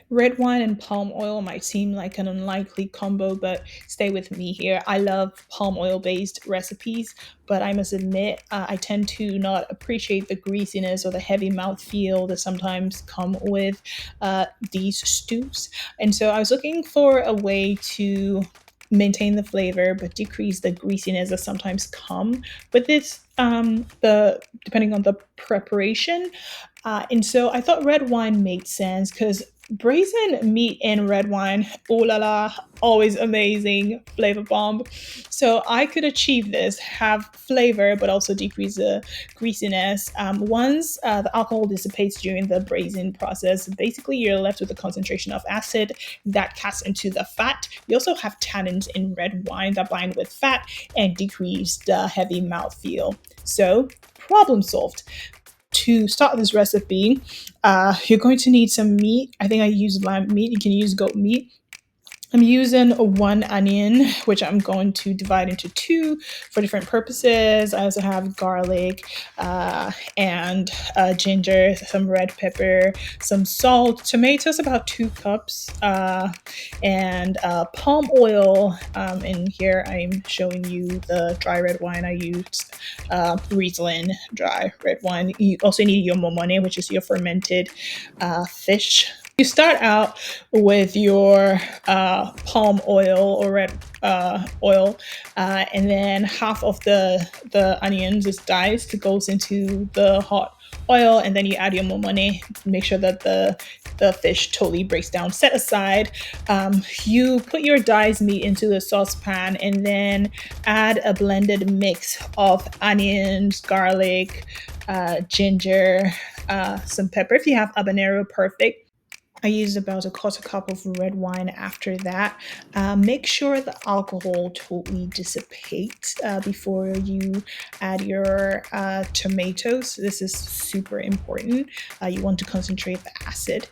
Red wine and palm oil might seem like an unlikely combo, but stay with me here. I love palm oil based recipes, but I must admit, I tend to not appreciate the greasiness or the heavy mouthfeel that sometimes come with these stews. And so I was looking for a way to maintain the flavor but decrease the greasiness that sometimes come with this the depending on the preparation. And so I thought red wine made sense because braised meat in red wine, oh la la, always amazing, flavor bomb. So I could achieve this, have flavor, but also decrease the greasiness. Once the alcohol dissipates during the braising process, basically you're left with a concentration of acid that casts into the fat. You also have tannins in red wine that bind with fat and decrease the heavy mouthfeel. So problem solved. To start this recipe, you're going to need some meat. I think I use lamb meat. You can use goat meat. I'm using one onion, which I'm going to divide into two for different purposes. I also have garlic and ginger, some red pepper, some salt, tomatoes, about 2 cups, and palm oil. In here, I'm showing you the dry red wine I used, Riesling dry red wine. You also need your momone, which is your fermented fish. You start out with your palm oil or red oil, and then half of the onions is diced, goes into the hot oil, and then you add your momone. Make sure that the fish totally breaks down. Set aside. You put your diced meat into the saucepan, and then add a blended mix of onions, garlic, ginger, some pepper. If you have habanero, perfect. I used about a quarter cup of red wine after that. Make sure the alcohol totally dissipates before you add your tomatoes. This is super important. You want to concentrate the acid.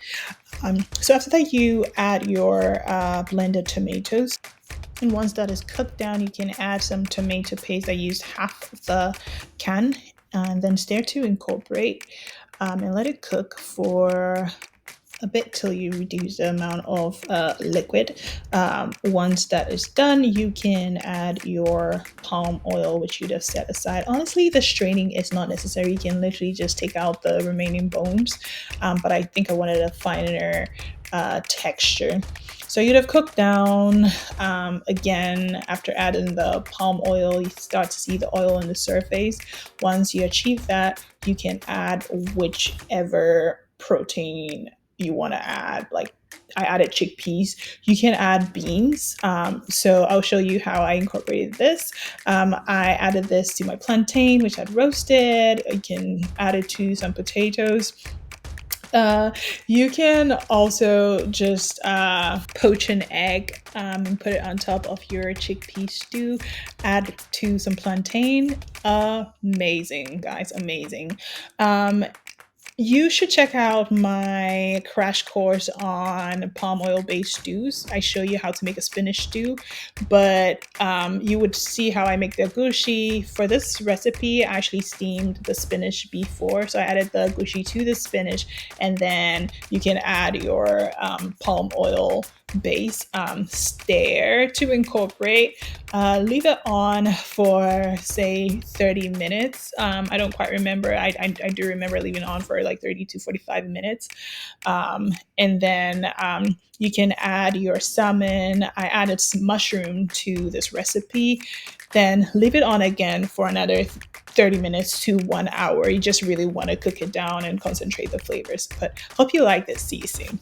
So after that, you add your blended tomatoes. And once that is cooked down, you can add some tomato paste. I used half of the can and then stir to incorporate and let it cook for a bit till you reduce the amount of liquid. Once that is done, you can add your palm oil, which you just set aside. Honestly, the straining is not necessary. You can literally just take out the remaining bones, but I think I wanted a finer texture. So you'd have cooked down. Again, after adding the palm oil, you start to see the oil on the surface. Once you achieve that, you can add whichever protein you want to add. Like I added chickpeas. You can add beans. So I'll show you how I incorporated this. I added this to my plantain, which I'd roasted. I can add it to some potatoes. Uh, you can also just poach an egg and put it on top of your chickpea stew. Add to some plantain. Amazing, guys, amazing. Um, you should check out my crash course on palm oil based stews. I show you how to make a spinach stew, but you would see how I make the gushi. For this recipe, I actually steamed the spinach before, so I added the gushi to the spinach, and then you can add your palm oil base. Stir to incorporate. Leave it on for say 30 minutes. I don't quite remember. I do remember leaving it on for like 30 to 45 minutes. And then you can add your salmon. I added some mushroom to this recipe. Then leave it on again for another 30 minutes to 1 hour. You just really want to cook it down and concentrate the flavors. But hope you like this. See you soon.